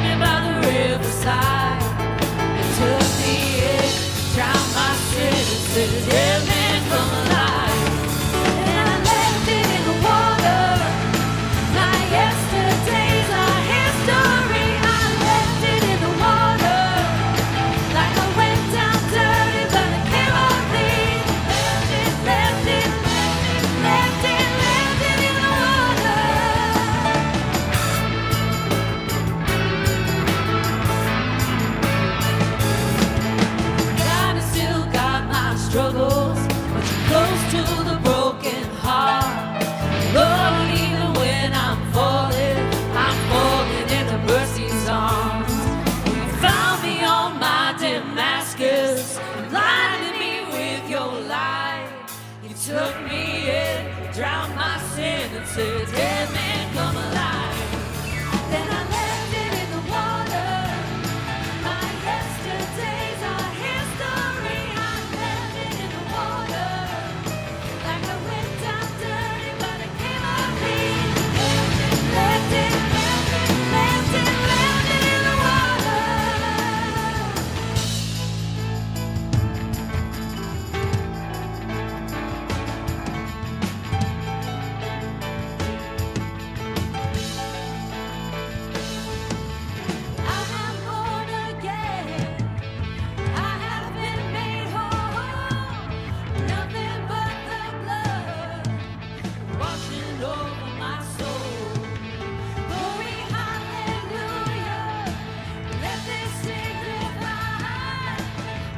standing by the riverside. It took me in, drowned my sins, said, dead man come alive. And I left it in the water. My yesterdays are history. I left it in the water. Like I went down dirty, but I came up clean. Left it in the water. God has still got my struggles, but you're close to the broken heart. Lord, even when I'm falling in the mercy's arms. You found me on my Damascus, blinded me with your light. You took me in, drowned my sin, and said, dead man come alive. Then I left it in the water. My yesterdays are history. I left it in the water. Like I went down dirty, but I came up clean. Left it in the water. I am born again. I have been made whole. Nothing but the blood washing over my soul. Glory, hallelujah. Let this signify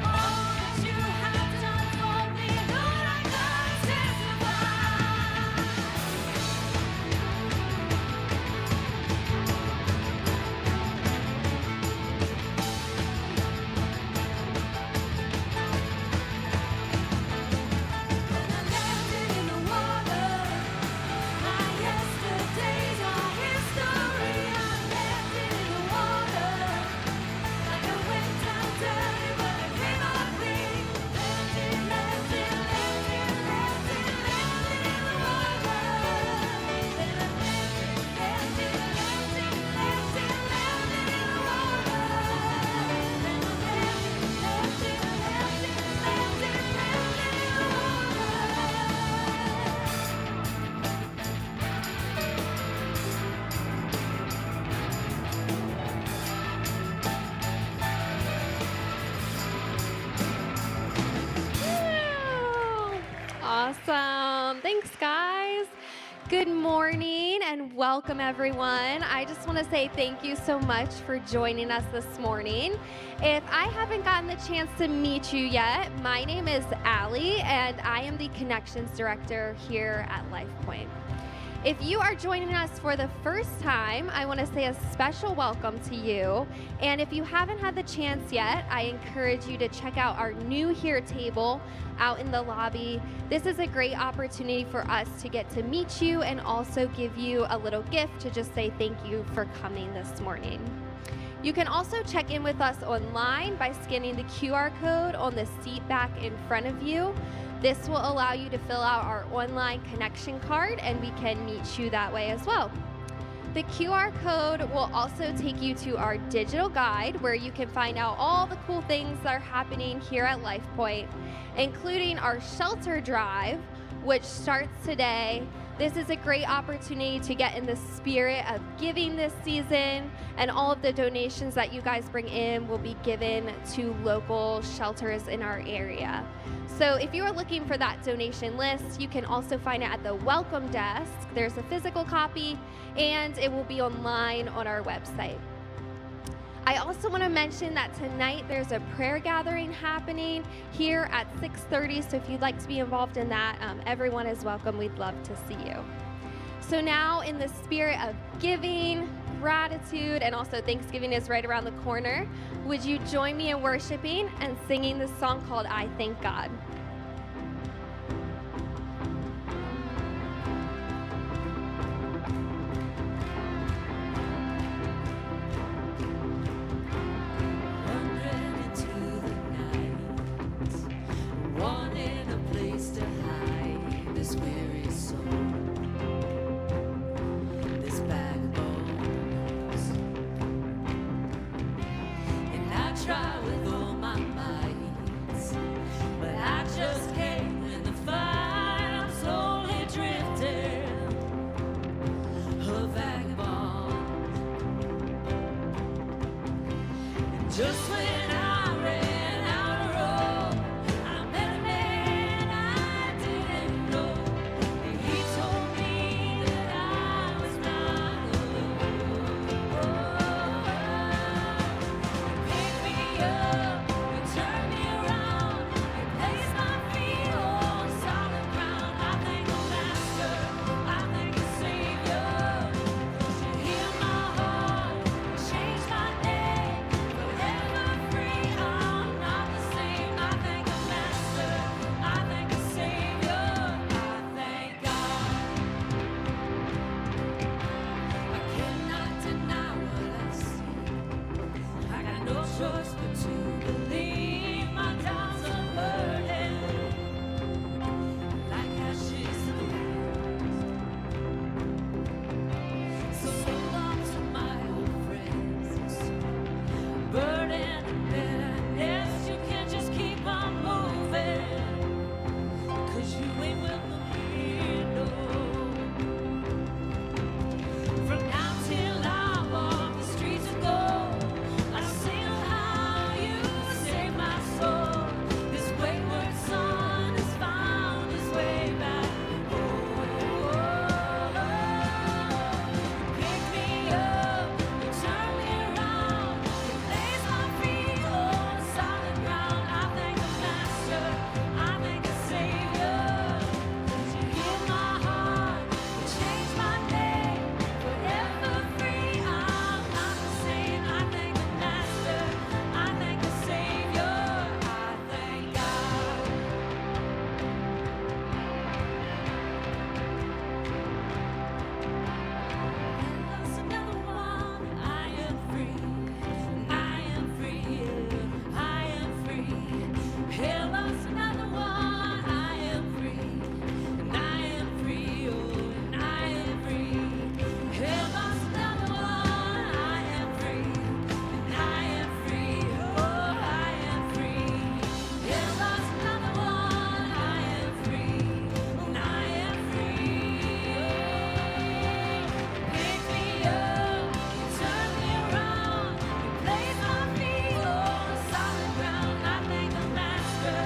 all that you have done for me. Lord, I gotta testify. And I left it in the water. My yesterdays are history. I left it in the water. Like I went down dirty, but I came up clean. Left it in the Awesome. Thanks, guys. Good morning and welcome, everyone. I just want to say thank you so much for joining us this morning. If I haven't gotten the chance to meet you yet, my name is Allie, and I am the Connections Director here at LifePoint. If you are joining us for the first time, I want to say a special welcome to you. And if you haven't had the chance yet, I encourage you to check out our new Here table out in the lobby. This is a great opportunity for us to get to meet you and also give you a little gift to just say thank you for coming this morning. You can also check in with us online by scanning the QR code on the seat back in front of you. This will allow you to fill out our online connection card, and we can meet you that way as well. The QR code will also take you to our digital guide, where you can find out all the cool things that are happening here at LifePoint, including our shelter drive, which starts today. This is a great opportunity to get in the spirit of giving this season, and all of the donations that you guys bring in will be given to local shelters in our area. So if you are looking for that donation list, you can also find it at the welcome desk. There's a physical copy, and it will be online on our website. I also want to mention that tonight there's a prayer gathering happening here at 6:30, so if you'd like to be involved in that, everyone is welcome. We'd love to see you. So now, in the spirit of giving, gratitude, and also Thanksgiving is right around the corner, would you join me in worshiping and singing this song called I Thank God? try with all my might, but I just can't win the fight. I'm slowly drifting, a vagabond. And just when I ran out of road, I met a man I didn't know, and he told me that I was not alone. He picked me up, he turned me around, he placed my feet on solid ground. I thank the Master, I thank the Savior, 'cause you healed my heart, changed my name, forever free. I'm not the same. I thank the Master, I thank the Savior, I thank God. I cannot deny what I see. I got no choice but to believe. My doubts are burning like ashes in the wind. So long to my old friends, burden and bitterness. You can't just keep on moving, 'cause you ain't welcome here, no. From now till I walk the streets of gold, I sing how you saved my soul. This wayward son has found his way back home. Pick me up, you turn me around, you place my feet on solid ground. I thank the Master, I thank the Savior, 'cause you healed my heart, you changed my name, forever free. I'm not the same. I thank the Master, I thank the Savior, I thank God. And lost another one. I am free, I am free, I am free. Here lost another one. I am free, and I am free, oh, and I am free. Here lost another one. I am free, and I am free, oh, I am free. Here lost another one. I am free, and I am free. Pick me up, you turn me around, you place my feet on solid ground. I thank the Master,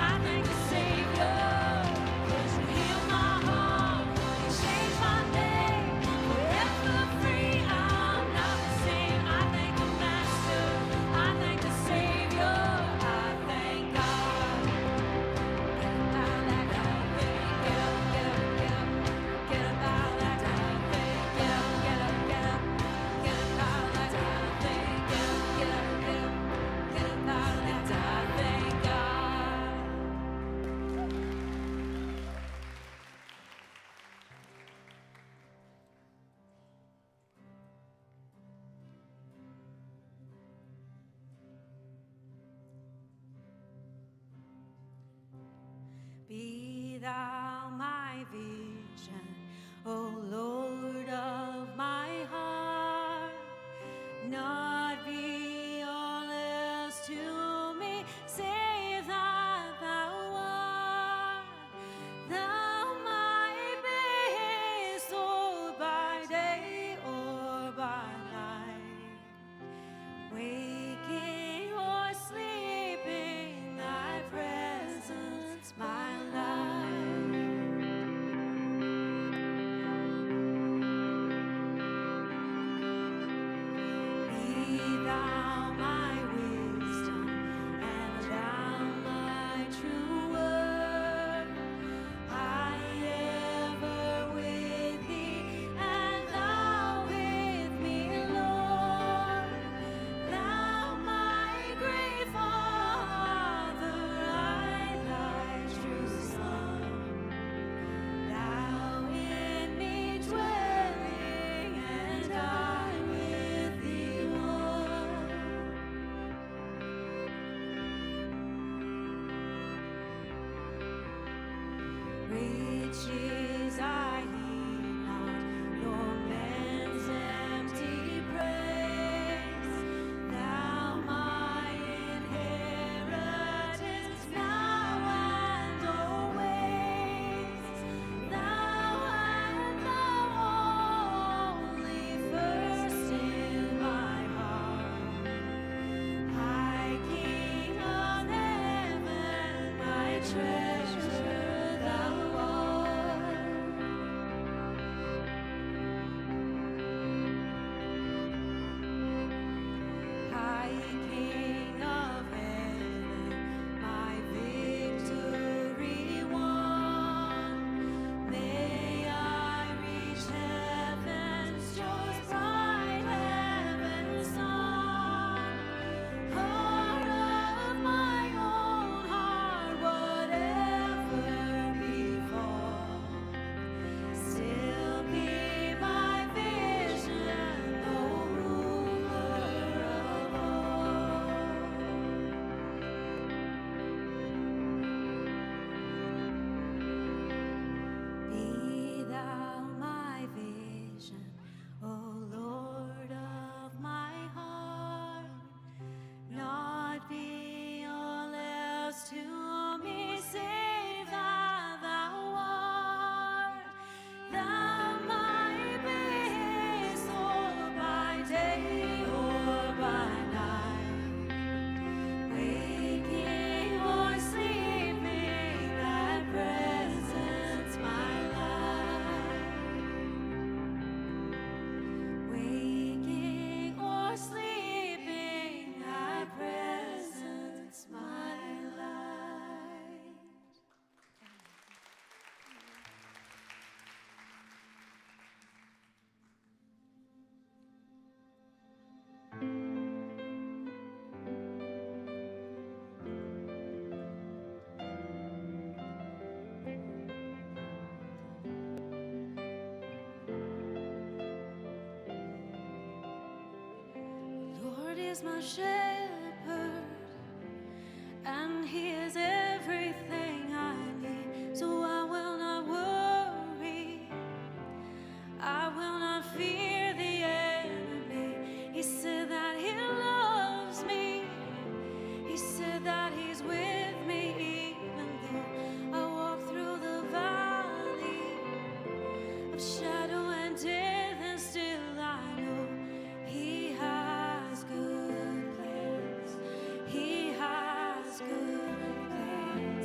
I thank the Savior, 'cause you healed my heart, you changed my name, forever free. I'm not the same. I thank the Master, I thank the Savior, I thank God. Get up out of that dumb thing, get up, get up, get up. Get up out of that dumb thing, get up, get up, get up. Get up out of that dumb thing, get up, get up, get up. Get up out of that dumb thing, God. Be thou my vision, O Lord of my heart. Not be all else to me, save that thou art. Thou might be so by day or by night, waking or sleeping, thy presence my life. Be thou my wisdom, and thou my true word. I ever with thee, and thou with me, Lord. Thou is my shepherd, and He is everything I need. So I will not worry, I will not fear the enemy. He said that He loves me, He said that He's with me, even though I walk through the valley of shadow and death, and still I know He has good plans. He has good plans.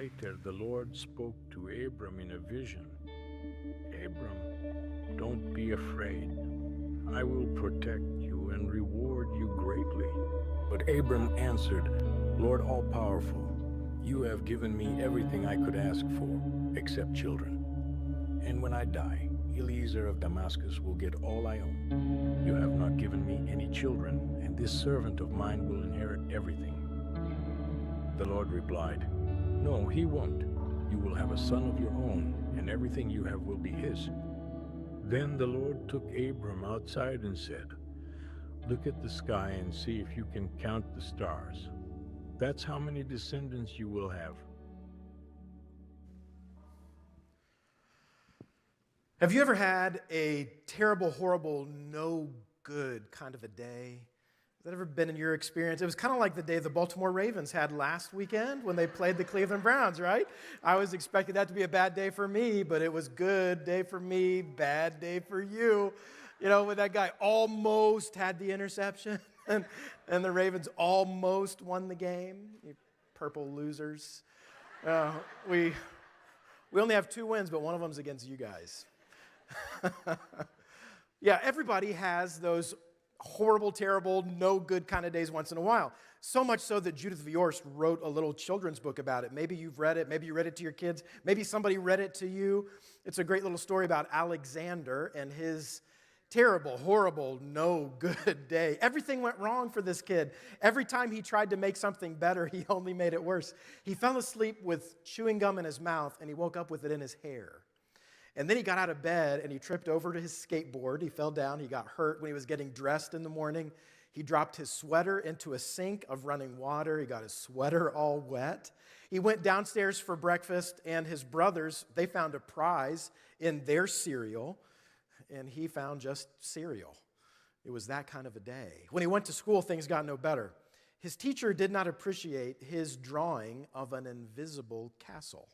later, the Lord spoke to Abram in a vision. Abram, don't be afraid. I will protect you and reward you greatly. But Abram answered, Lord all-powerful, you have given me everything I could ask for, except children. And when I die, Eliezer of Damascus will get all I own. You have not given me any children, and this servant of mine will inherit everything. The Lord replied, No, he won't. You will have a son of your own, and everything you have will be his. Then the Lord took Abram outside and said, Look at the sky and see if you can count the stars. That's how many descendants you will have. Have you ever had a terrible, horrible, no good kind of a day? Has that ever been in your experience? It was kind of like the day the Baltimore Ravens had last weekend when they played the Cleveland Browns, right? I was expecting that to be a bad day for me, but it was good day for me, bad day for you. You know, when that guy almost had the interception and the Ravens almost won the game. You purple losers. We only have 2 wins, but one of them's against you guys. Yeah, everybody has those horrible, terrible, no good kind of days once in a while. So much so that Judith Viorst wrote a little children's book about it. Maybe you've read it. Maybe you read it to your kids. Maybe somebody read it to you. It's a great little story about Alexander and his terrible, horrible, no good day. Everything went wrong for this kid. Every time he tried to make something better, he only made it worse. He fell asleep with chewing gum in his mouth, and he woke up with it in his hair. And then he got out of bed and he tripped over to his skateboard. He fell down. He got hurt when he was getting dressed in the morning. He dropped his sweater into a sink of running water. He got his sweater all wet. He went downstairs for breakfast, and his brothers, they found a prize in their cereal, and he found just cereal. It was that kind of a day. When he went to school, things got no better. His teacher did not appreciate his drawing of an invisible castle.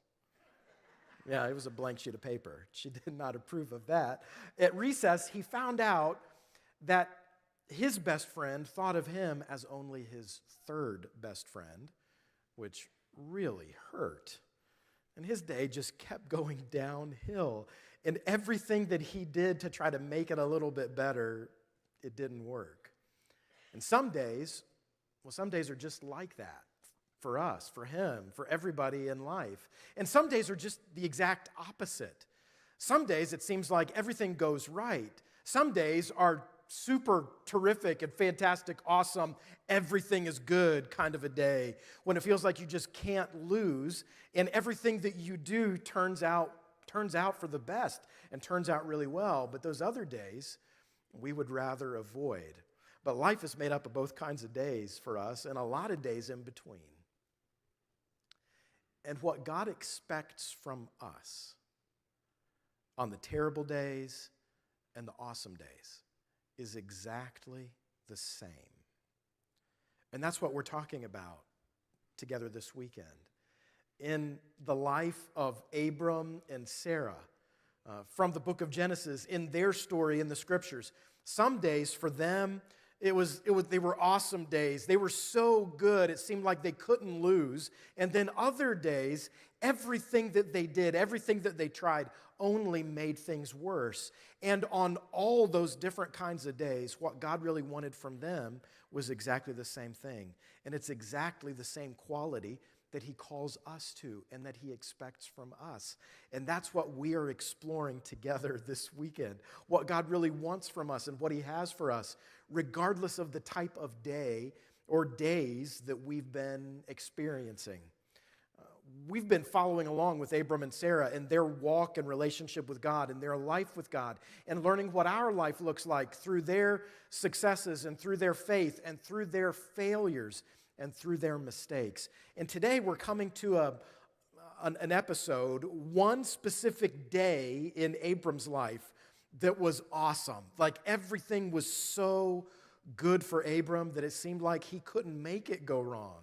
Yeah, it was a blank sheet of paper. She did not approve of that. At recess, he found out that his best friend thought of him as only his third best friend, which really hurt. And his day just kept going downhill. And everything that he did to try to make it a little bit better, it didn't work. And some days are just like that. For us, for him, for everybody in life. And some days are just the exact opposite. Some days it seems like everything goes right. Some days are super terrific and fantastic, awesome, everything is good kind of a day when it feels like you just can't lose and everything that you do turns out for the best and turns out really well. But those other days we would rather avoid. But life is made up of both kinds of days for us and a lot of days in between. And what God expects from us on the terrible days and the awesome days is exactly the same. And that's what we're talking about together this weekend. In the life of Abram and Sarai, from the book of Genesis, in their story in the scriptures, some days for them, they were awesome days. They were so good, it seemed like they couldn't lose. And then other days, everything that they did, everything that they tried, only made things worse. And on all those different kinds of days, what God really wanted from them was exactly the same thing. And it's exactly the same quality that he calls us to and that he expects from us. And that's what we are exploring together this weekend. What God really wants from us and what he has for us, regardless of the type of day or days that we've been experiencing. We've been following along with Abram and Sarai in their walk and relationship with God and their life with God and learning what our life looks like through their successes and through their faith and through their failures and through their mistakes. And today we're coming to an episode, one specific day in Abram's life that was awesome. Like everything was so good for Abram that it seemed like he couldn't make it go wrong.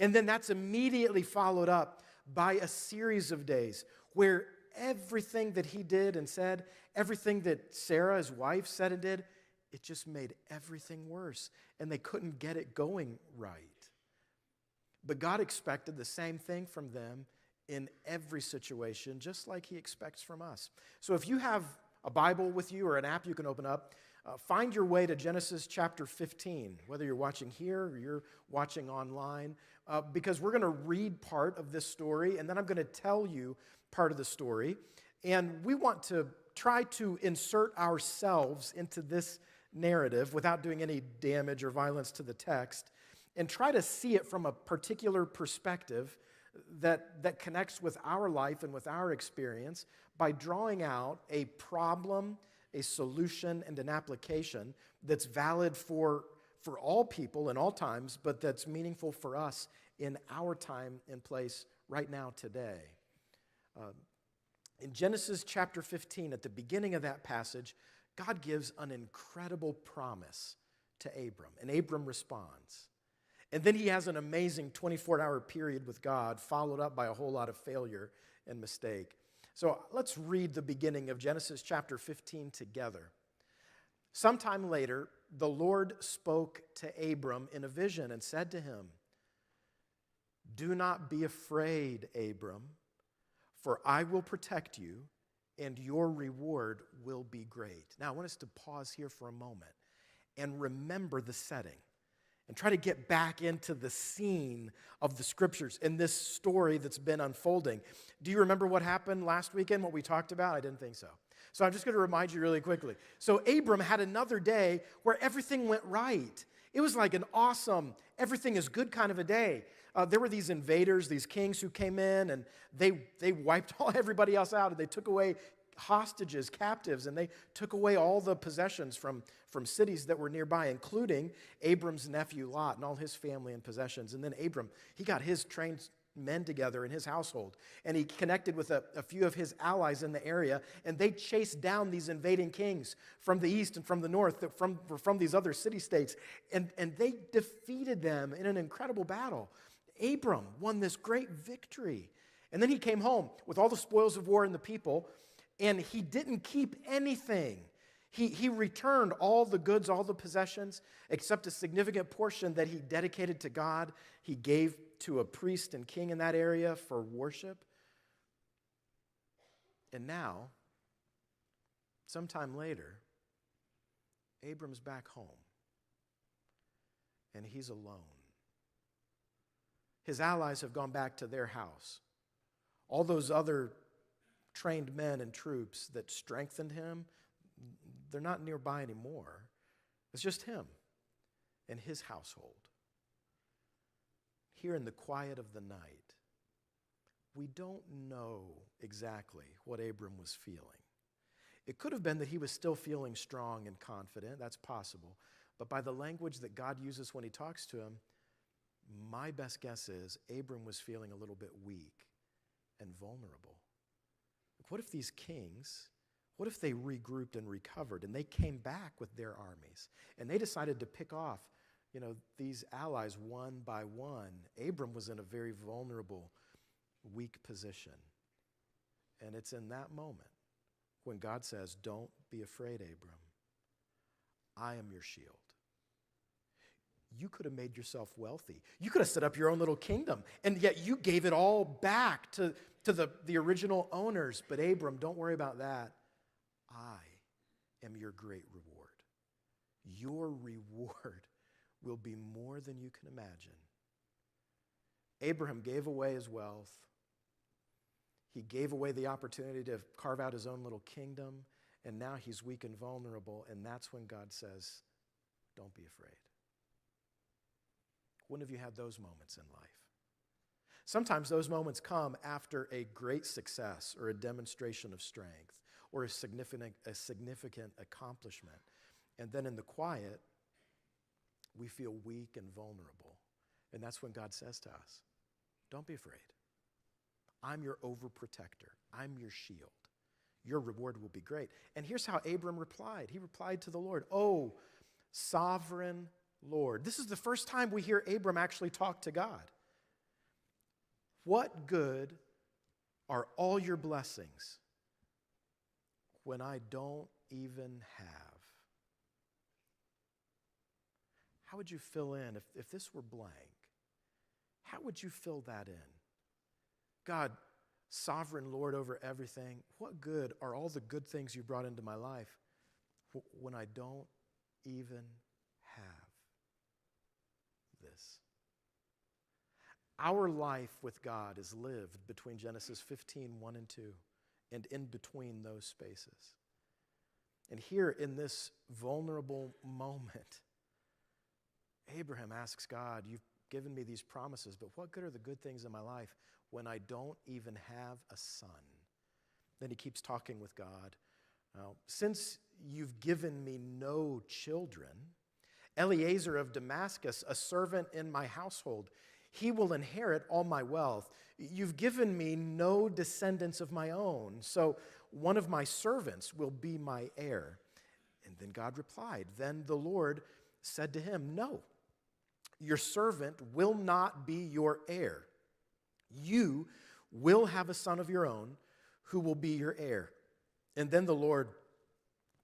And then that's immediately followed up by a series of days where everything that he did and said, everything that Sarah, his wife, said and did, it just made everything worse. And they couldn't get it going right. But God expected the same thing from them in every situation, just like he expects from us. So if you have a Bible with you or an app you can open up, find your way to Genesis chapter 15, whether you're watching here or you're watching online, because we're going to read part of this story, and then I'm going to tell you part of the story. And we want to try to insert ourselves into this narrative without doing any damage or violence to the text, and try to see it from a particular perspective that connects with our life and with our experience by drawing out a problem, a solution, and an application that's valid for all people in all times, but that's meaningful for us in our time and place right now today. In Genesis chapter 15, at the beginning of that passage, God gives an incredible promise to Abram, and Abram responds. And then he has an amazing 24-hour period with God, followed up by a whole lot of failure and mistake. So let's read the beginning of Genesis chapter 15 together. Sometime later, the Lord spoke to Abram in a vision and said to him, "Do not be afraid, Abram, for I will protect you, and your reward will be great." Now, I want us to pause here for a moment and remember the setting and try to get back into the scene of the scriptures in this story that's been unfolding. Do you remember what happened last weekend, what we talked about? I didn't think so. So I'm just going to remind you really quickly. So Abram had another day where everything went right. It was like an awesome, everything is good kind of a day. There were these invaders, these kings who came in, and they wiped everybody else out, and they took away hostages, captives, and they took away all the possessions from cities that were nearby, including Abram's nephew Lot and all his family and possessions. And then Abram, he got his trained men together in his household, and he connected with a few of his allies in the area, and they chased down these invading kings from the east and from the north, from these other city-states, and they defeated them in an incredible battle. Abram won this great victory, and then he came home with all the spoils of war and the people, and he didn't keep anything. He returned all the goods, all the possessions, except a significant portion that he dedicated to God. He gave to a priest and king in that area for worship. And now, sometime later, Abram's back home, and he's alone. His allies have gone back to their house. All those other trained men and troops that strengthened him, they're not nearby anymore. It's just him and his household. Here in the quiet of the night, we don't know exactly what Abram was feeling. It could have been that he was still feeling strong and confident. That's possible. But by the language that God uses when he talks to him, my best guess is Abram was feeling a little bit weak and vulnerable. What if these kings, what if they regrouped and recovered and they came back with their armies and they decided to pick off, these allies one by one? Abram was in a very vulnerable, weak position. And it's in that moment when God says, "Don't be afraid, Abram. I am your shield." You could have made yourself wealthy. You could have set up your own little kingdom, and yet you gave it all back to the original owners. But Abram, don't worry about that. I am your great reward. Your reward will be more than you can imagine. Abraham gave away his wealth. He gave away the opportunity to carve out his own little kingdom, and now he's weak and vulnerable, and that's when God says, "Don't be afraid." When have you had those moments in life? Sometimes those moments come after a great success or a demonstration of strength or a significant accomplishment. And then in the quiet, we feel weak and vulnerable. And that's when God says to us, "Don't be afraid. I'm your overprotector. I'm your shield. Your reward will be great." And here's how Abram replied. He replied to the Lord, "Oh, sovereign Lord." This is the first time we hear Abram actually talk to God. "What good are all your blessings when I don't even have?" How would you fill in if this were blank? How would you fill that in? God, sovereign Lord over everything, what good are all the good things you brought into my life when I don't even have this? Our life with God is lived between Genesis 15, 1 and 2, and in between those spaces. And here in this vulnerable moment, Abraham asks God, you've given me these promises, but what good are the good things in my life when I don't even have a son? Then he keeps talking with God. Now, since you've given me no children, Eliezer of Damascus, a servant in my household, he will inherit all my wealth. You've given me no descendants of my own, so one of my servants will be my heir. And then God replied, then the Lord said to him, no, your servant will not be your heir. You will have a son of your own who will be your heir. And then the Lord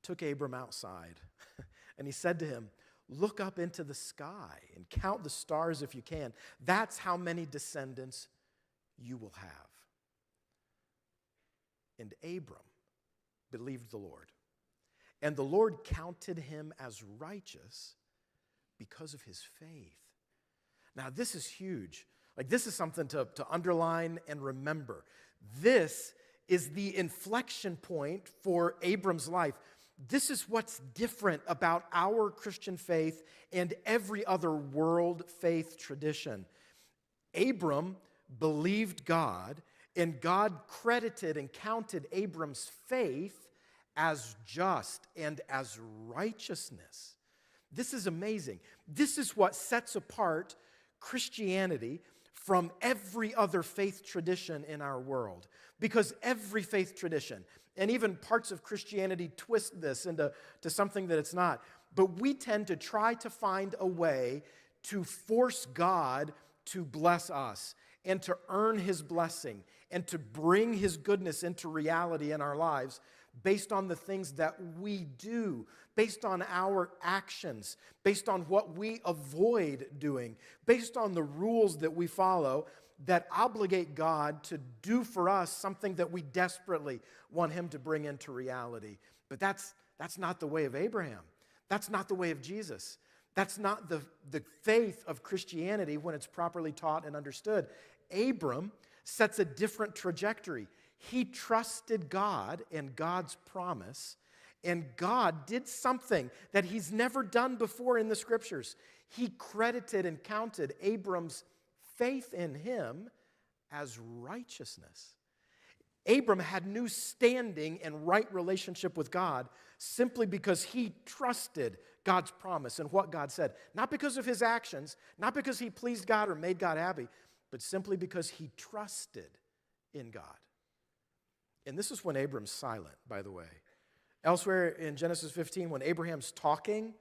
took Abram outside, and he said to him, look up into the sky and count the stars if you can. That's how many descendants you will have. And Abram believed the Lord, and the Lord counted him as righteous because of his faith. Now, this is huge. Like, this is something to underline and remember. This is the inflection point for Abram's life. This is what's different about our Christian faith and every other world faith tradition. Abram believed God, and God credited and counted Abram's faith as just and as righteousness. This is amazing. This is what sets apart Christianity from every other faith tradition in our world. Because every faith tradition, and even parts of Christianity, twist this into something that it's not. But we tend to try to find a way to force God to bless us and to earn his blessing and to bring his goodness into reality in our lives based on the things that we do, based on our actions, based on what we avoid doing, based on the rules that we follow that obligate God to do for us something that we desperately want him to bring into reality. But that's not the way of Abraham. That's not the way of Jesus. That's not the faith of Christianity when it's properly taught and understood. Abram sets a different trajectory. He trusted God and God's promise, and God did something that he's never done before in the scriptures. He credited and counted Abram's faith in him as righteousness. Abram had new standing and right relationship with God simply because he trusted God's promise and what God said. Not because of his actions, not because he pleased God or made God happy, but simply because he trusted in God. And this is when Abram's silent, by the way. Elsewhere in Genesis 15, when Abraham's talking,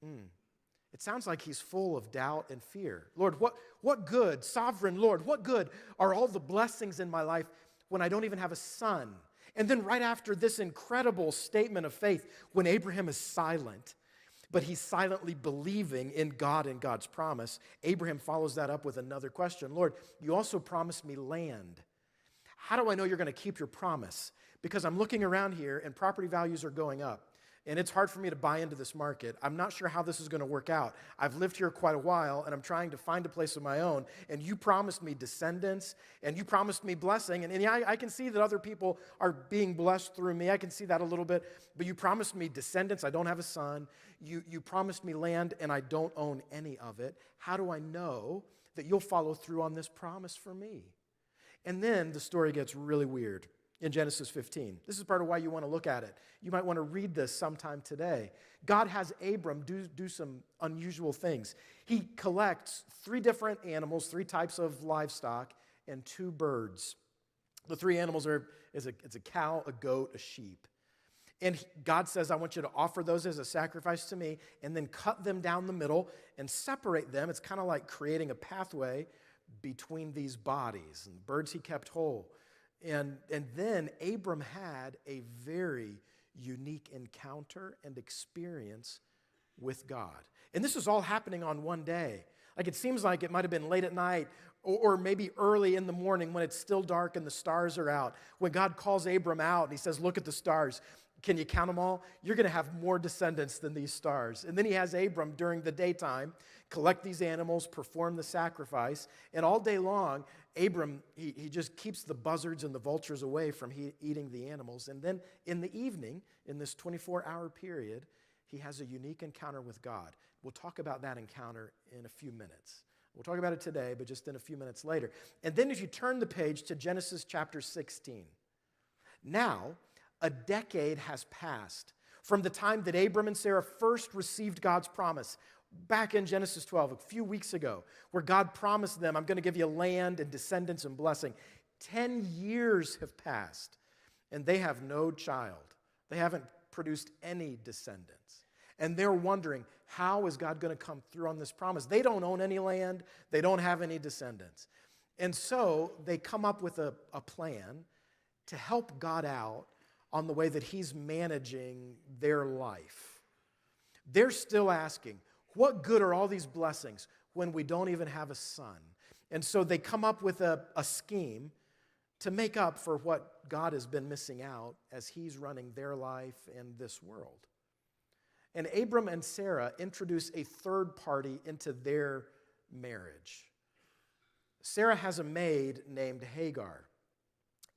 it sounds like he's full of doubt and fear. Lord, what good, sovereign Lord, what good are all the blessings in my life when I don't even have a son? And then right after this incredible statement of faith, when Abraham is silent, but he's silently believing in God and God's promise, Abraham follows that up with another question. Lord, you also promised me land. How do I know you're going to keep your promise? Because I'm looking around here and property values are going up. And it's hard for me to buy into this market. I'm not sure how this is going to work out. I've lived here quite a while, and I'm trying to find a place of my own. And you promised me descendants, and you promised me blessing. And yeah, I can see that other people are being blessed through me. I can see that a little bit. But you promised me descendants. I don't have a son. You promised me land, and I don't own any of it. How do I know that you'll follow through on this promise for me? And then the story gets really weird. In Genesis 15. This is part of why you want to look at it. You might want to read this sometime today. God has Abram do some unusual things. He collects 3 different animals, 3 types of livestock, and 2 birds. The 3 animals it's a cow, a goat, a sheep. And God says, I want you to offer those as a sacrifice to me, and then cut them down the middle and separate them. It's kind of like creating a pathway between these bodies. And the birds he kept whole. And then Abram had a very unique encounter and experience with God. And this was all happening on one day. Like it seems like it might have been late at night or maybe early in the morning when it's still dark and the stars are out. When God calls Abram out and he says, look at the stars. Can you count them all? You're going to have more descendants than these stars. And then he has Abram during the daytime collect these animals, perform the sacrifice. And all day long, Abram, he just keeps the buzzards and the vultures away from eating the animals. And then in the evening, in this 24-hour period, he has a unique encounter with God. We'll talk about that encounter in a few minutes. We'll talk about it today, but just in a few minutes later. And then if you turn the page to Genesis chapter 16, now a decade has passed from the time that Abram and Sarah first received God's promise back in Genesis 12, a few weeks ago, where God promised them, I'm going to give you land and descendants and blessing. 10 years have passed, and they have no child. They haven't produced any descendants. And they're wondering, how is God going to come through on this promise? They don't own any land. They don't have any descendants. And so they come up with a plan to help God out on the way that he's managing their life. They're still asking, what good are all these blessings when we don't even have a son? And so they come up with a scheme to make up for what God has been missing out as he's running their life and this world. And Abram and Sarah introduce a third party into their marriage. Sarah has a maid named Hagar.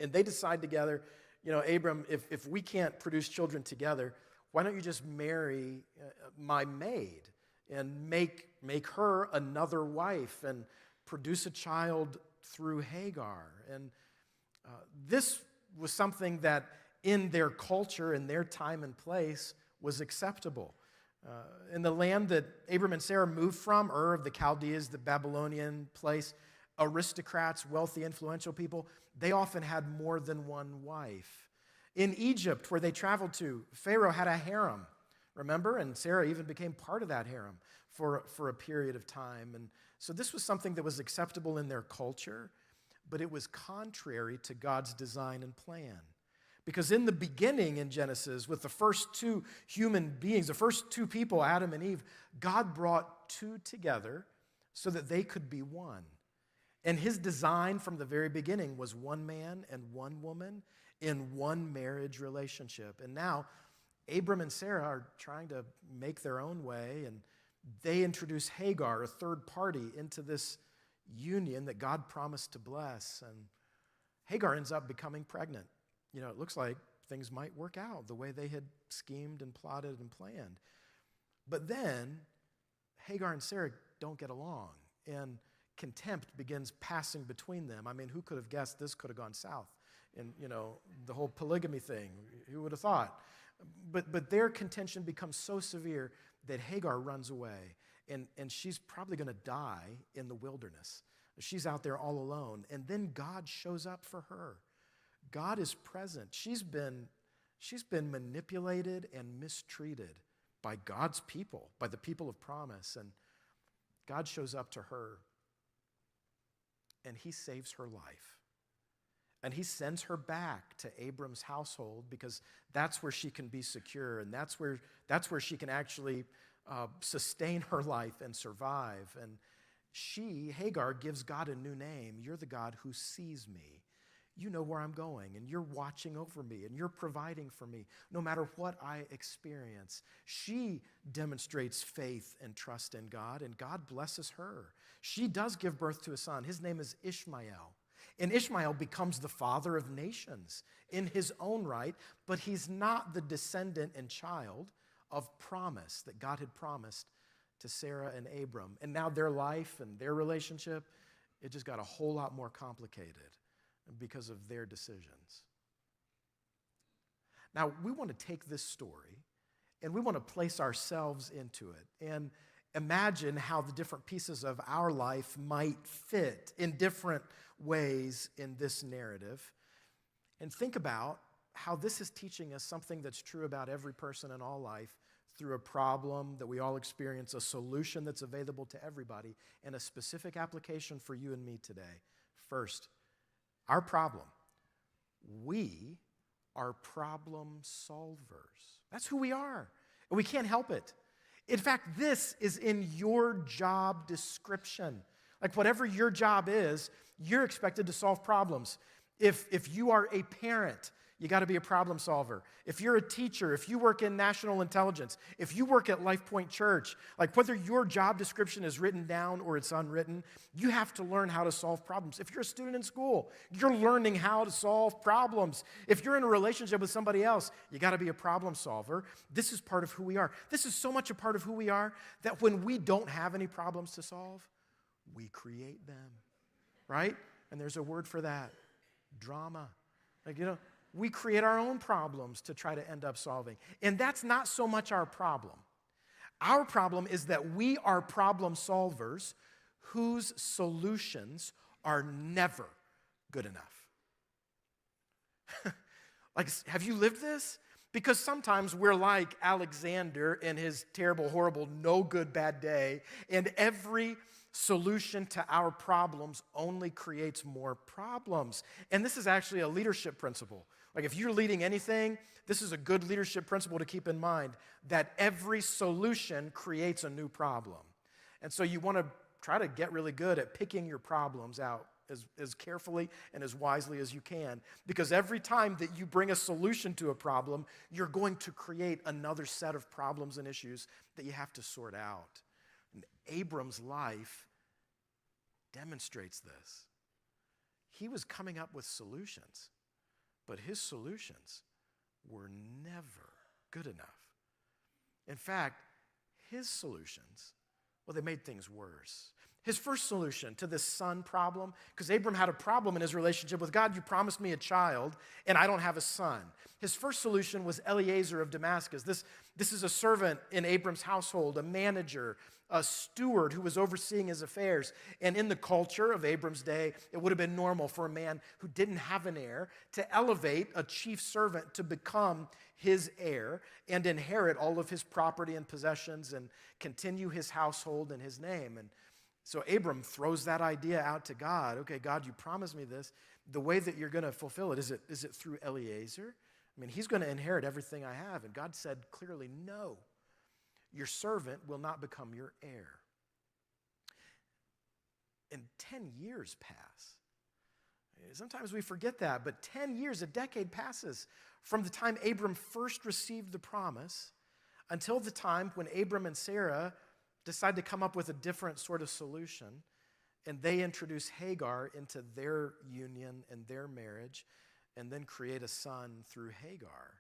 And they decide together, Abram, if we can't produce children together, why don't you just marry my maid and make her another wife and produce a child through Hagar? And this was something that in their culture, in their time and place, was acceptable. In the land that Abram and Sarah moved from, Ur of the Chaldees, the Babylonian place, aristocrats, wealthy, influential people, they often had more than one wife. In Egypt, where they traveled to, Pharaoh had a harem, remember? And Sarah even became part of that harem for a period of time. And so this was something that was acceptable in their culture, but it was contrary to God's design and plan. Because in the beginning in Genesis, with the first two human beings, the first two people, Adam and Eve, God brought two together so that they could be one. And his design from the very beginning was one man and one woman in one marriage relationship. And now, Abram and Sarah are trying to make their own way, and they introduce Hagar, a third party, into this union that God promised to bless. And Hagar ends up becoming pregnant. It looks like things might work out the way they had schemed and plotted and planned. But then, Hagar and Sarah don't get along, and contempt begins passing between them. I mean, who could have guessed this could have gone south? And, the whole polygamy thing, who would have thought? But their contention becomes so severe that Hagar runs away, and she's probably going to die in the wilderness. She's out there all alone, and then God shows up for her. God is present. She's been manipulated and mistreated by God's people, by the people of promise, and God shows up to her, and he saves her life. And he sends her back to Abram's household because that's where she can be secure, and that's where she can actually sustain her life and survive. And Hagar, gives God a new name. You're the God who sees me. You know where I'm going, and you're watching over me, and you're providing for me no matter what I experience. She demonstrates faith and trust in God, and God blesses her. She does give birth to a son. His name is Ishmael. And Ishmael becomes the father of nations in his own right, but he's not the descendant and child of promise that God had promised to Sarah and Abram. And now their life and their relationship, it just got a whole lot more complicated because of their decisions. Now, we want to take this story and we want to place ourselves into it and imagine how the different pieces of our life might fit in different ways in this narrative, and think about how this is teaching us something that's true about every person in all life through a problem that we all experience, a solution that's available to everybody, and a specific application for you and me today. First, our problem. We are problem solvers. That's who we are, and we can't help it. In fact, this is in your job description. Like whatever your job is, you're expected to solve problems. If you are a parent, you got to be a problem solver. If you're a teacher, if you work in national intelligence, if you work at Life Point Church, like whether your job description is written down or it's unwritten, you have to learn how to solve problems. If you're a student in school, you're learning how to solve problems. If you're in a relationship with somebody else, you got to be a problem solver. This is part of who we are. This is so much a part of who we are that when we don't have any problems to solve, we create them, right? And there's a word for that, drama. Like, we create our own problems to try to end up solving. And that's not so much our problem. Our problem is that we are problem solvers whose solutions are never good enough. Like, have you lived this? Because sometimes we're like Alexander in his terrible, horrible, no good, bad day, and every solution to our problems only creates more problems. And this is actually a leadership principle. Like if you're leading anything, this is a good leadership principle to keep in mind, that every solution creates a new problem. And so you want to try to get really good at picking your problems out as carefully and as wisely as you can, because every time that you bring a solution to a problem, you're going to create another set of problems and issues that you have to sort out. And Abram's life demonstrates this. He was coming up with solutions, but his solutions were never good enough. In fact, his solutions, well, they made things worse. His first solution to this son problem, because Abram had a problem in his relationship with God. You promised me a child, and I don't have a son. His first solution was Eliezer of Damascus. This is a servant in Abram's household, a manager, a steward who was overseeing his affairs. And in the culture of Abram's day, it would have been normal for a man who didn't have an heir to elevate a chief servant to become his heir and inherit all of his property and possessions and continue his household in his name. And so Abram throws that idea out to God. Okay, God, you promised me this. The way that you're going to fulfill it, is it through Eliezer? I mean, he's going to inherit everything I have. And God said clearly, no. Your servant will not become your heir. And 10 years pass. Sometimes we forget that, but 10 years, a decade passes from the time Abram first received the promise until the time when Abram and Sarah decide to come up with a different sort of solution, and they introduce Hagar into their union and their marriage, and then create a son through Hagar.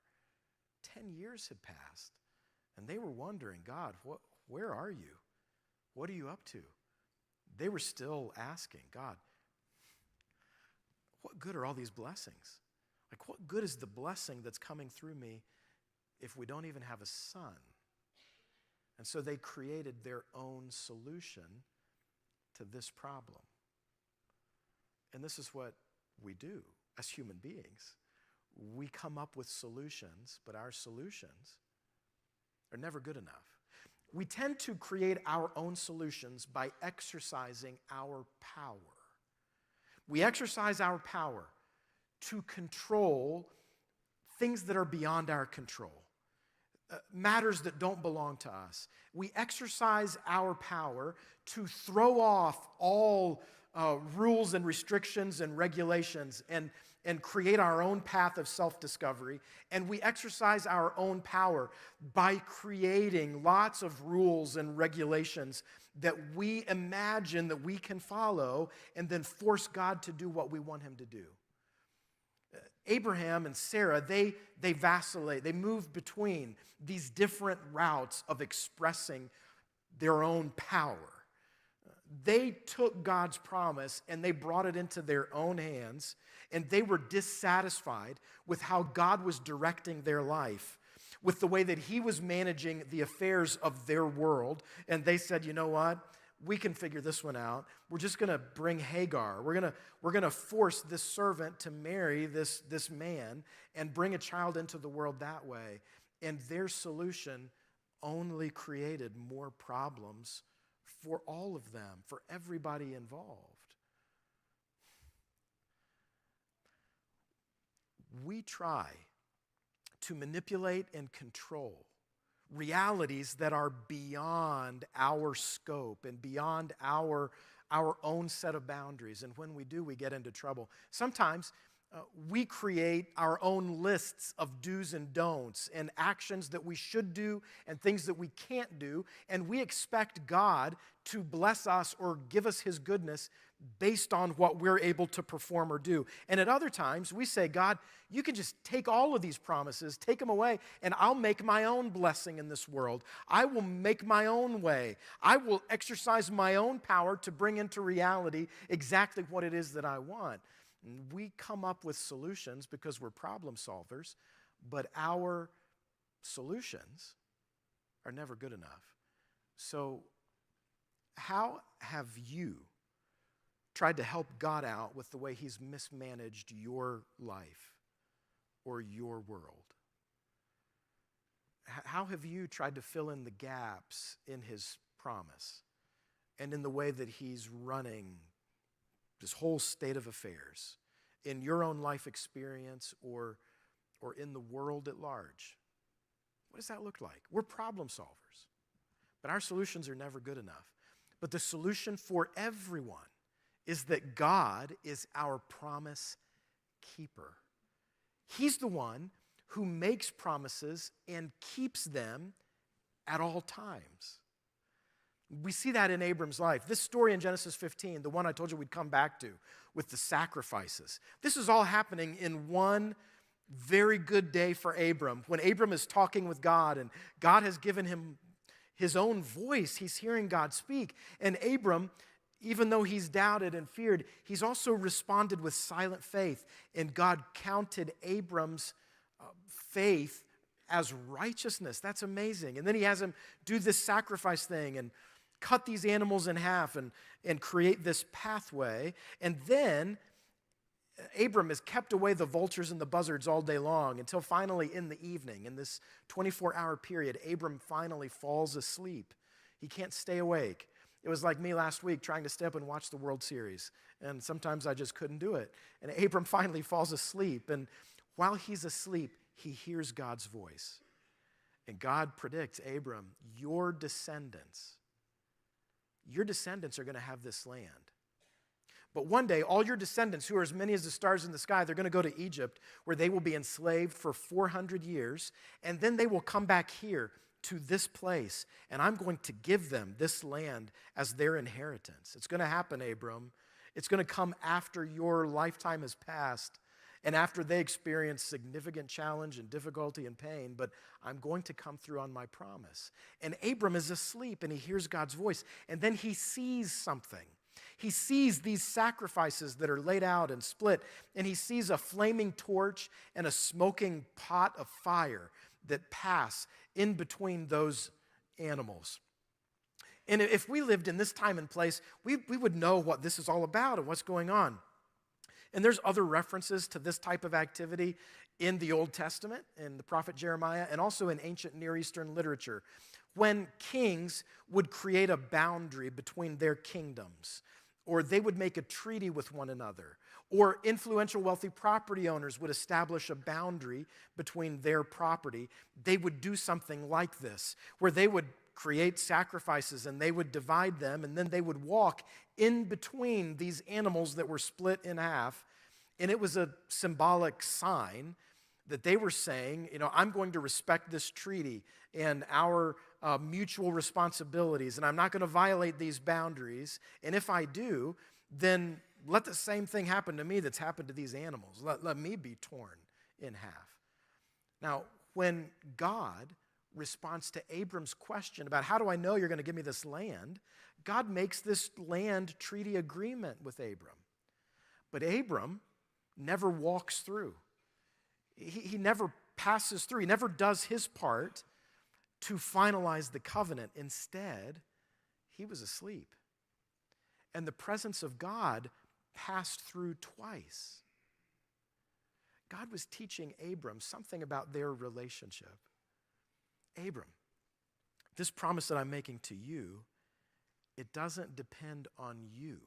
10 years had passed. And they were wondering, God, where are you? What are you up to? They were still asking, God, what good are all these blessings? Like, what good is the blessing that's coming through me if we don't even have a son? And so they created their own solution to this problem. And this is what we do as human beings. We come up with solutions, but our solutions are never good enough. We tend to create our own solutions by exercising our power. We exercise our power to control things that are beyond our control, matters that don't belong to us. We exercise our power to throw off all rules and restrictions and regulations and create our own path of self-discovery. And we exercise our own power by creating lots of rules and regulations that we imagine that we can follow and then force God to do what we want him to do. Abraham and Sarah, they vacillate. They move between these different routes of expressing their own power. They took God's promise and they brought it into their own hands, and they were dissatisfied with how God was directing their life, with the way that he was managing the affairs of their world. And they said, you know what? We can figure this one out. We're just going to bring Hagar. We're going to force this servant to marry this man and bring a child into the world that way. And their solution only created more problems for all of them, for everybody involved. We try to manipulate and control realities that are beyond our scope and beyond our own set of boundaries. And when we do, we get into trouble. Sometimes we create our own lists of do's and don'ts and actions that we should do and things that we can't do, and we expect God to bless us or give us his goodness based on what we're able to perform or do. And at other times, we say, God, you can just take all of these promises, take them away, and I'll make my own blessing in this world. I will make my own way. I will exercise my own power to bring into reality exactly what it is that I want. And we come up with solutions because we're problem solvers, but our solutions are never good enough. So how have you tried to help God out with the way he's mismanaged your life or your world? How have you tried to fill in the gaps in his promise and in the way that he's running this whole state of affairs in your own life experience or in the world at large? What does that look like? We're problem solvers, but our solutions are never good enough. But the solution for everyone is that God is our promise keeper. He's the one who makes promises and keeps them at all times. We see that in Abram's life. This story in Genesis 15, the one I told you we'd come back to with the sacrifices, this is all happening in one very good day for Abram. When Abram is talking with God and God has given him his own voice, he's hearing God speak. And Abram, even though he's doubted and feared, he's also responded with silent faith. And God counted Abram's faith as righteousness. That's amazing. And then he has him do this sacrifice thing and cut these animals in half and create this pathway. And then Abram has kept away the vultures and the buzzards all day long until finally in the evening, in this 24-hour period, Abram finally falls asleep. He can't stay awake. It was like me last week trying to stay up and watch the World Series, and sometimes I just couldn't do it. And Abram finally falls asleep, and while he's asleep, he hears God's voice. And God predicts, Abram, your descendants are going to have this land. But one day, all your descendants, who are as many as the stars in the sky, they're going to go to Egypt, where they will be enslaved for 400 years, and then they will come back here to this place, and I'm going to give them this land as their inheritance. It's going to happen, Abram. It's going to come after your lifetime has passed and after they experience significant challenge and difficulty and pain, but I'm going to come through on my promise. And Abram is asleep, and he hears God's voice, and then he sees something. He sees these sacrifices that are laid out and split, and he sees a flaming torch and a smoking pot of fire that pass in between those animals. And if we lived in this time and place, we would know what this is all about and what's going on. And there's other references to this type of activity in the Old Testament, in the prophet Jeremiah, and also in ancient Near Eastern literature, when kings would create a boundary between their kingdoms, or they would make a treaty with one another, or influential wealthy property owners would establish a boundary between their property. They would do something like this, where they would create sacrifices and they would divide them, and then they would walk in between these animals that were split in half. And it was a symbolic sign that they were saying, I'm going to respect this treaty and our mutual responsibilities, and I'm not going to violate these boundaries. And if I do, then let the same thing happen to me that's happened to these animals. Let me be torn in half. Now, when God responds to Abram's question about how do I know you're going to give me this land, God makes this land treaty agreement with Abram. But Abram never walks through. He never passes through. He never does his part to finalize the covenant. Instead, he was asleep. And the presence of God passed through twice. God was teaching Abram something about their relationship. Abram, this promise that I'm making to you, it doesn't depend on you.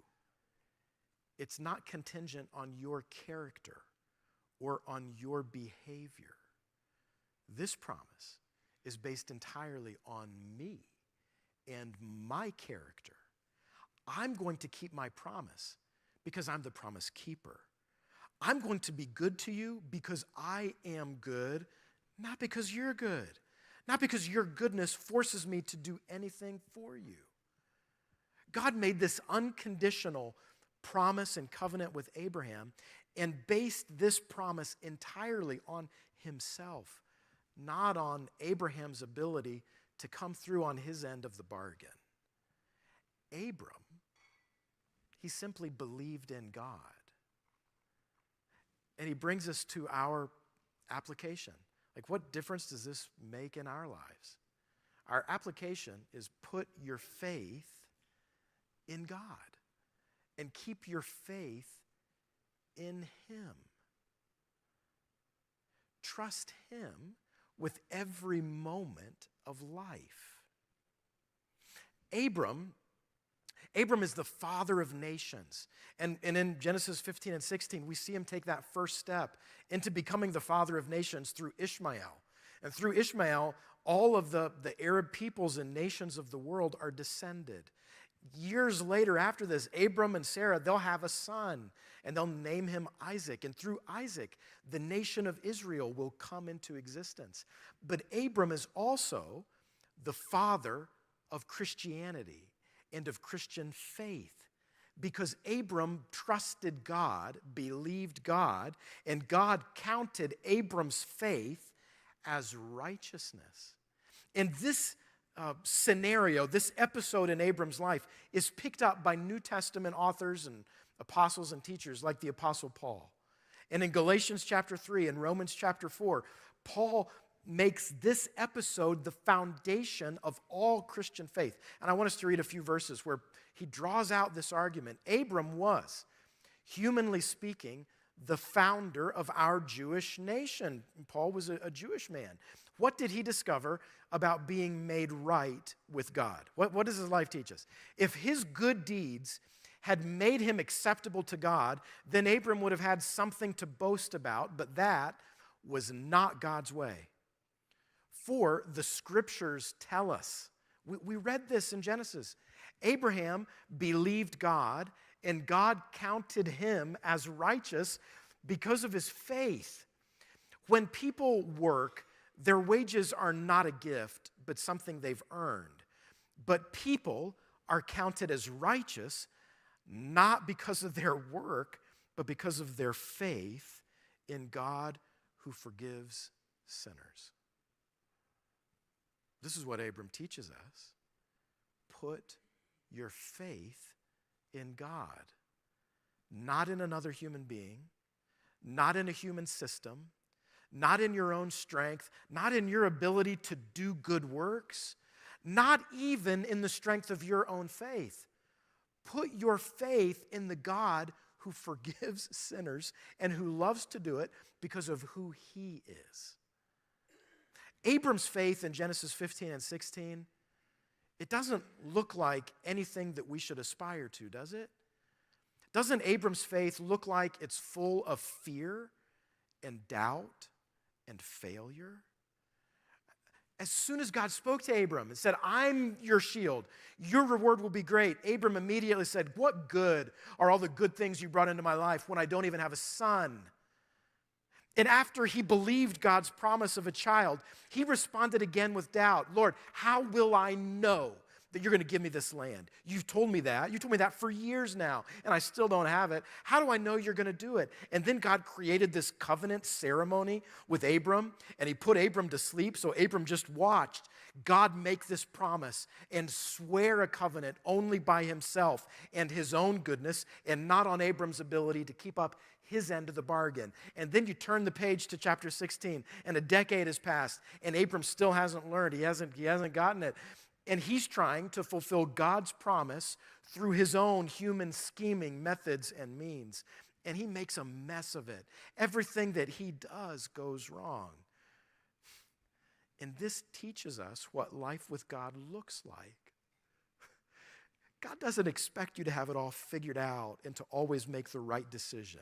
It's not contingent on your character or on your behavior. This promise is based entirely on me and my character. I'm going to keep my promise because I'm the promise keeper. I'm going to be good to you because I am good, not because you're good, not because your goodness forces me to do anything for you. God made this unconditional promise and covenant with Abraham and based this promise entirely on himself, not on Abraham's ability to come through on his end of the bargain. Abram, he simply believed in God. And he brings us to our application. Like, what difference does this make in our lives? Our application is put your faith in God and keep your faith in Him. Trust Him with every moment of life. Abram is the father of nations. And in Genesis 15 and 16, we see him take that first step into becoming the father of nations through Ishmael. And through Ishmael, all of the Arab peoples and nations of the world are descended. Years later after this, Abram and Sarai, they'll have a son, and they'll name him Isaac. And through Isaac, the nation of Israel will come into existence. But Abram is also the father of Christianity and of Christian faith, because Abram trusted God, believed God, and God counted Abram's faith as righteousness. And this scenario, this episode in Abram's life, is picked up by New Testament authors and apostles and teachers like the Apostle Paul. And in Galatians chapter 3 and Romans chapter 4, Paul makes this episode the foundation of all Christian faith. And I want us to read a few verses where he draws out this argument. Abram was, humanly speaking, the founder of our Jewish nation. Paul was a Jewish man. What did he discover about being made right with God? What does his life teach us? If his good deeds had made him acceptable to God, then Abram would have had something to boast about, but that was not God's way. For the scriptures tell us, we read this in Genesis, Abraham believed God, and God counted him as righteous because of his faith. When people work, their wages are not a gift, but something they've earned. But people are counted as righteous, not because of their work, but because of their faith in God who forgives sinners. This is what Abram teaches us. Put your faith in God, not in another human being, not in a human system, not in your own strength, not in your ability to do good works, not even in the strength of your own faith. Put your faith in the God who forgives sinners and who loves to do it because of who He is. Abram's faith in Genesis 15 and 16, it doesn't look like anything that we should aspire to, does it? Doesn't Abram's faith look like it's full of fear and doubt and failure? As soon as God spoke to Abram and said, I'm your shield, your reward will be great, Abram immediately said, what good are all the good things you brought into my life when I don't even have a son? And after he believed God's promise of a child, he responded again with doubt. Lord, how will I know that you're going to give me this land? You've told me that. You told me that for years now, and I still don't have it. How do I know you're going to do it? And then God created this covenant ceremony with Abram, and he put Abram to sleep, so Abram just watched God make this promise and swear a covenant only by himself and his own goodness and not on Abram's ability to keep up his end of the bargain. And then you turn the page to chapter 16, and a decade has passed, and Abram still hasn't learned. He hasn't gotten it. And he's trying to fulfill God's promise through his own human scheming methods and means. And he makes a mess of it. Everything that he does goes wrong. And this teaches us what life with God looks like. God doesn't expect you to have it all figured out and to always make the right decision.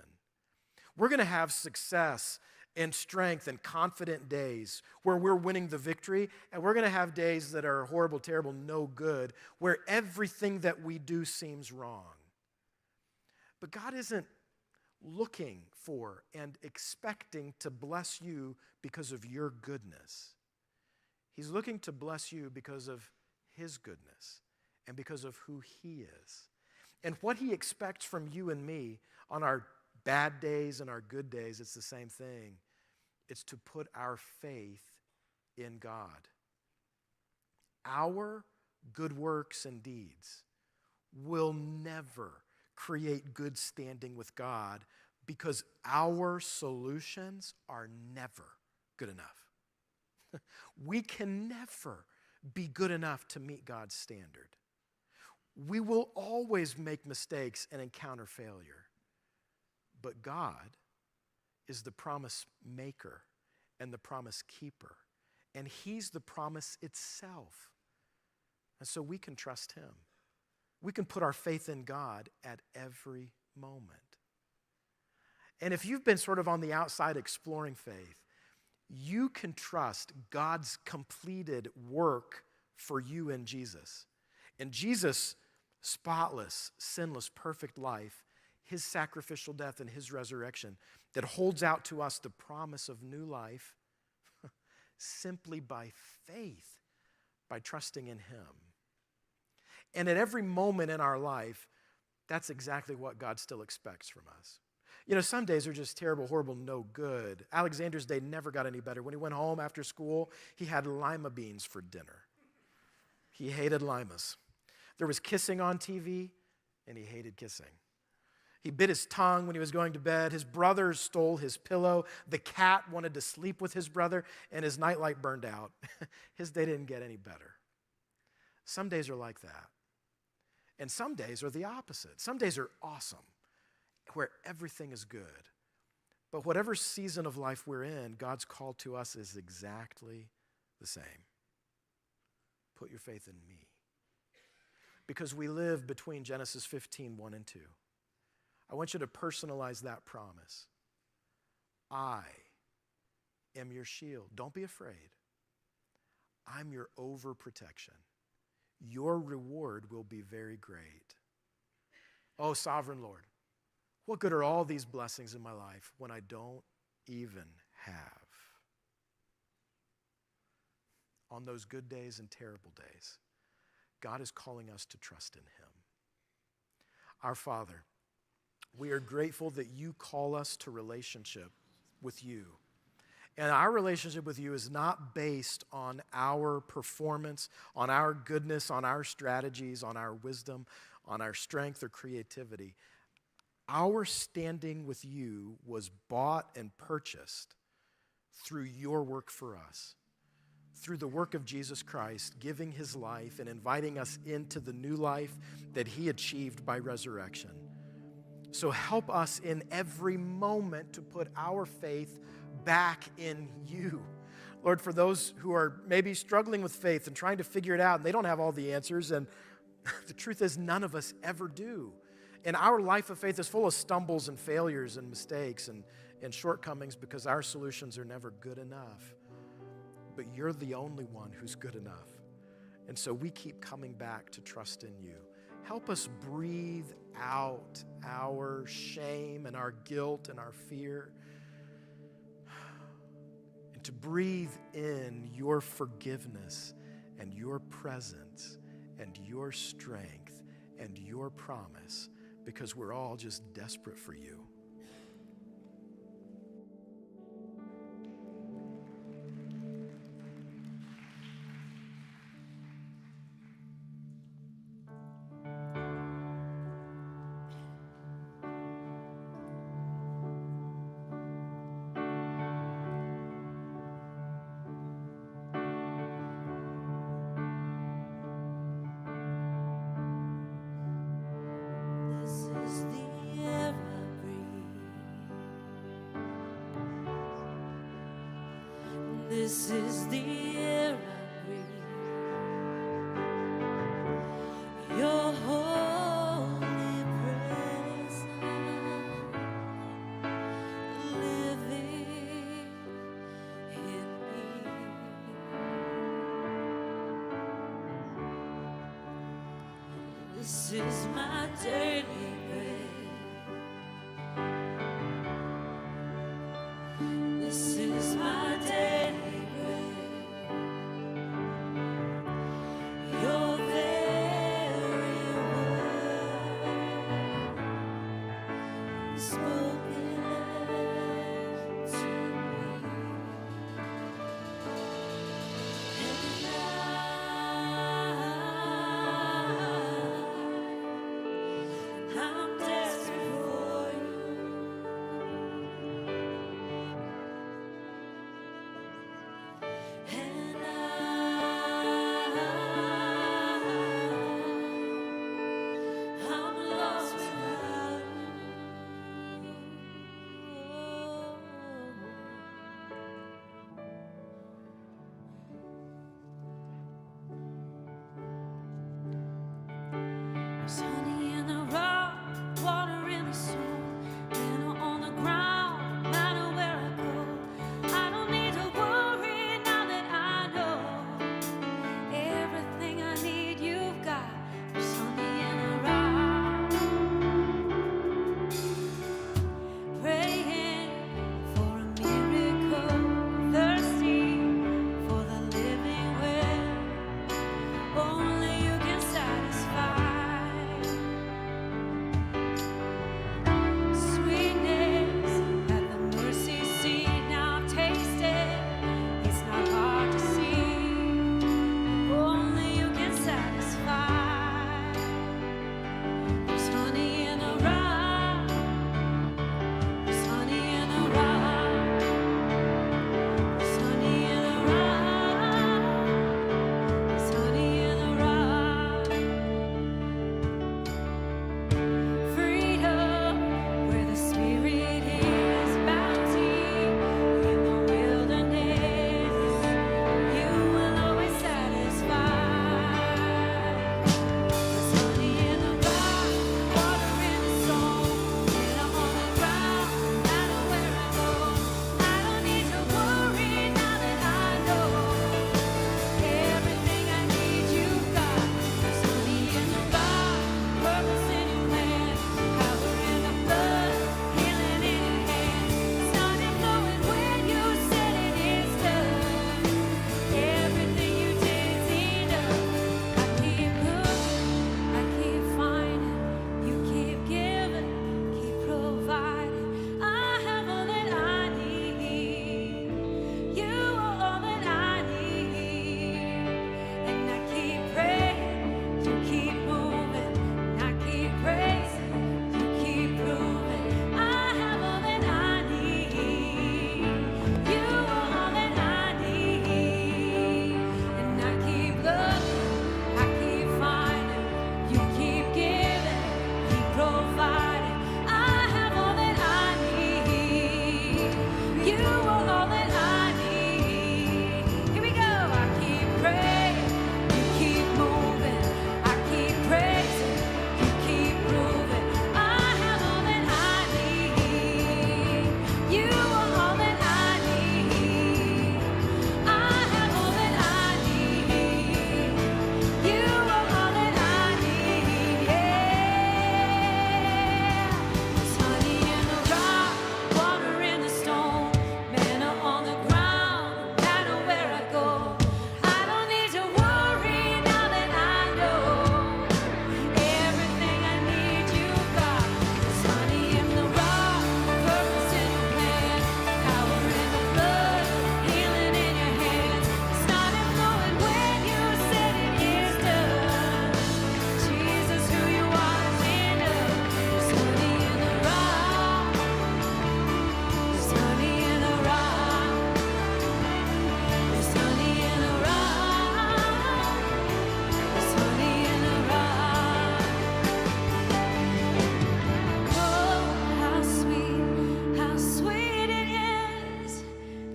We're going to have success and strength and confident days where we're winning the victory, and we're going to have days that are horrible, terrible, no good, where everything that we do seems wrong. But God isn't looking for and expecting to bless you because of your goodness. He's looking to bless you because of His goodness and because of who He is. And what He expects from you and me on our bad days and our good days, it's the same thing. It's to put our faith in God. Our good works and deeds will never create good standing with God because our solutions are never good enough. We can never be good enough to meet God's standard. We will always make mistakes and encounter failure. But God is the promise maker and the promise keeper. And He's the promise itself. And so we can trust Him. We can put our faith in God at every moment. And if you've been sort of on the outside exploring faith, you can trust God's completed work for you in Jesus. In Jesus' spotless, sinless, perfect life, His sacrificial death and His resurrection that holds out to us the promise of new life simply by faith, by trusting in Him. And at every moment in our life, that's exactly what God still expects from us. You know, some days are just terrible, horrible, no good. Alexander's day never got any better. When he went home after school, he had lima beans for dinner. He hated limas. There was kissing on TV, and he hated kissing. He bit his tongue when he was going to bed. His brother stole his pillow. The cat wanted to sleep with his brother, and his nightlight burned out. His day didn't get any better. Some days are like that. And some days are the opposite. Some days are awesome, where everything is good. But whatever season of life we're in, God's call to us is exactly the same. Put your faith in me. Because we live between Genesis 15, 1 and 2. I want you to personalize that promise. I am your shield. Don't be afraid. I'm your overprotection. Your reward will be very great. Oh, sovereign Lord, what good are all these blessings in my life when I don't even have? On those good days and terrible days, God is calling us to trust in Him. Our Father, we are grateful that you call us to relationship with you. And our relationship with you is not based on our performance, on our goodness, on our strategies, on our wisdom, on our strength or creativity. Our standing with you was bought and purchased through your work for us, through the work of Jesus Christ, giving His life and inviting us into the new life that He achieved by resurrection. So help us in every moment to put our faith back in you. Lord, for those who are maybe struggling with faith and trying to figure it out, and they don't have all the answers, and the truth is none of us ever do. And our life of faith is full of stumbles and failures and mistakes and shortcomings because our solutions are never good enough. But you're the only one who's good enough. And so we keep coming back to trust in you. Help us breathe out our shame and our guilt and our fear, and to breathe in your forgiveness and your presence and your strength and your promise, because we're all just desperate for you. This is the air I breathe. Your holy presence living is my daily bread. This is my daily bread. Your very word spoken to me. I'm desperate for you. And I'm lost without you. There's honey in the rock, water in the soul, manna on the ground, no matter where I go. I don't need to worry now that I know everything I need you've got. There's honey in the rock. Praying for a miracle, thirsty for the living well. Only you can satisfy. Sweetness at the mercy seat, now taste it. It's not hard to see. Only you can satisfy. There's honey in the rock. There's honey in the rock. There's honey in the rock. There's honey in the rock. Freedom where the Spirit is, bounty in the wilderness. You will always satisfy. There's honey in the rock, water in the soul, manna on the ground, no matter where I go. I don't need to worry now that I know everything I need you've got. There's honey in the rock, purpose in your plan, power in the blood, healing in your hands. Started flowing when you said it is done. Everything you did is enough. I keep looking, I keep finding, you keep giving, keep providing. I have all that I need. You are all that I need. And I keep praying, you keep moving. And I keep praising, you keep proving. I have all that I need. You are all that I need. And I keep looking, I keep finding, you keep giving, keep providing. I have all that I need. You are all that I need. Here we go. I keep praying, you keep moving. I keep praising, you keep proving. I have all that I need. You are all that I need. I have all that I need. You are all that I need. Yeah. There's honey in the rock, water in the stone, manna on the ground, no matter where I go. I don't need to worry now that I know everything I need you've got. There's honey in the rock, purpose in your plan, power in the blood, healing in your hands. Started flowing when you said it is done. Jesus, who you are is enough. There's honey in the rock. There's honey in the rock. There's honey in the rock. There's honey in the rock. Oh, how sweet it is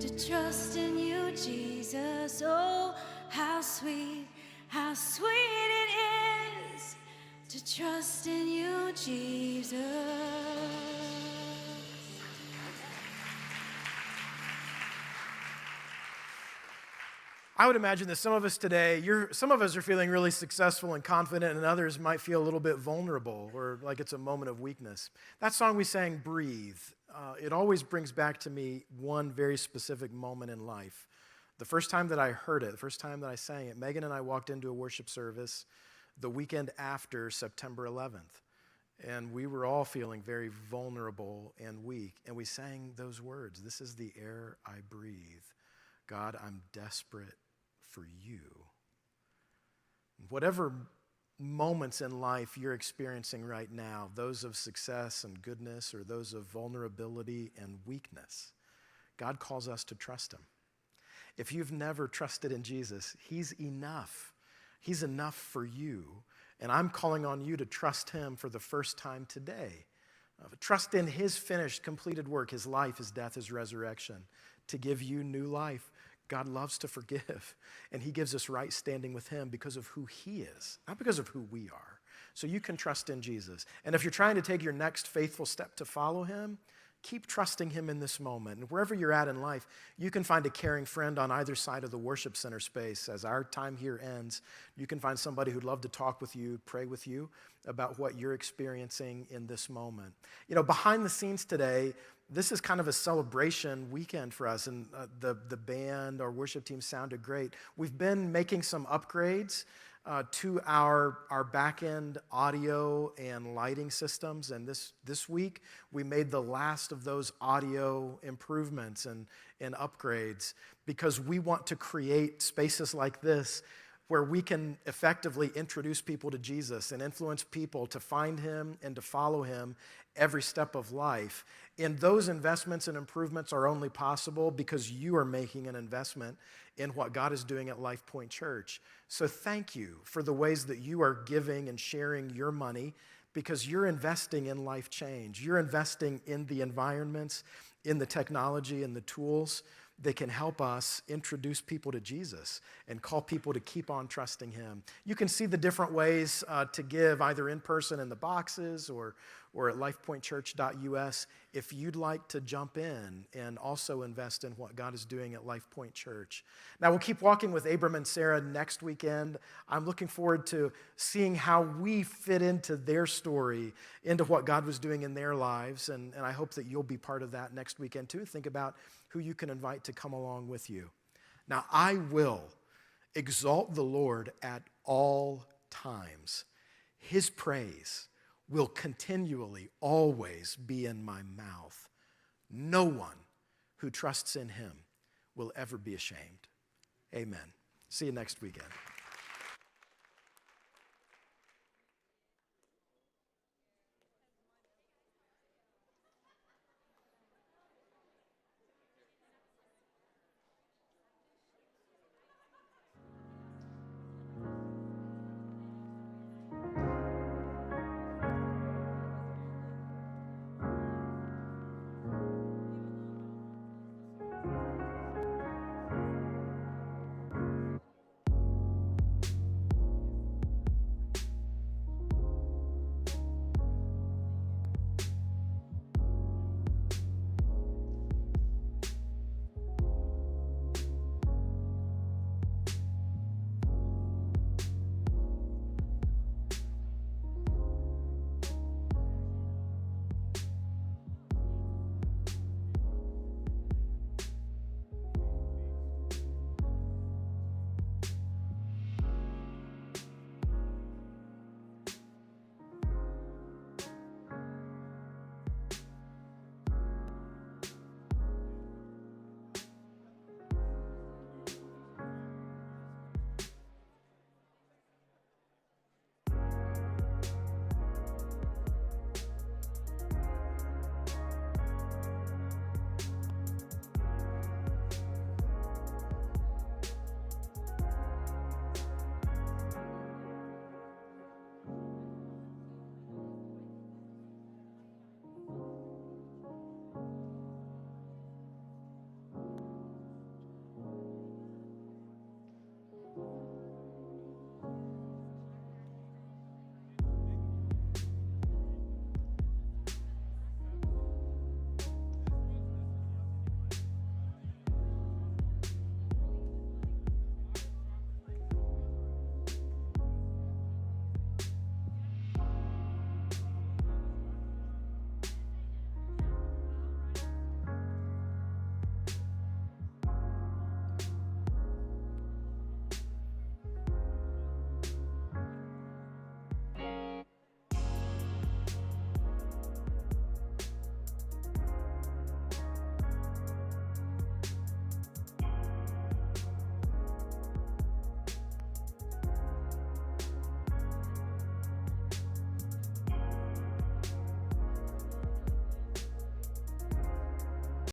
to trust in you, Jesus. Oh, how sweet it is to trust in you, Jesus. I would imagine that some of us today, some of us are feeling really successful and confident, and others might feel a little bit vulnerable or like it's a moment of weakness. That song we sang, Breathe, it always brings back to me one very specific moment in life. The first time that I heard it, the first time that I sang it, Megan and I walked into a worship service the weekend after September 11th. And we were all feeling very vulnerable and weak. And we sang those words, "This is the air I breathe. God, I'm desperate for you." Whatever moments in life you're experiencing right now, those of success and goodness or those of vulnerability and weakness, God calls us to trust him. If you've never trusted in Jesus, he's enough. He's enough for you. And I'm calling on you to trust him for the first time today. Trust in his finished, completed work, his life, his death, his resurrection, to give you new life. God loves to forgive, and he gives us right standing with him because of who he is, not because of who we are. So you can trust in Jesus. And if you're trying to take your next faithful step to follow him, keep trusting him in this moment. And wherever you're at in life, you can find a caring friend on either side of the worship center space. As our time here ends, you can find somebody who'd love to talk with you, pray with you about what you're experiencing in this moment. You know, behind the scenes today, this is kind of a celebration weekend for us, and the band, our worship team sounded great. We've been making some upgrades to our back-end audio and lighting systems, and this week we made the last of those audio improvements and upgrades because we want to create spaces like this where we can effectively introduce people to Jesus and influence people to find him and to follow him every step of life. And those investments and improvements are only possible because you are making an investment in what God is doing at Life Point Church. So thank you for the ways that you are giving and sharing your money, because you're investing in life change. You're investing in the environments, in the technology and the tools that can help us introduce people to Jesus and call people to keep on trusting him. You can see the different ways to give, either in person in the boxes or at lifepointchurch.us, if you'd like to jump in and also invest in what God is doing at Life Point Church. Now, we'll keep walking with Abram and Sarai next weekend. I'm looking forward to seeing how we fit into their story, into what God was doing in their lives, and I hope that you'll be part of that next weekend too. Think about who you can invite to come along with you. Now, I will exalt the Lord at all times. His praise will continually, always be in my mouth. No one who trusts in him will ever be ashamed. Amen. See you next weekend.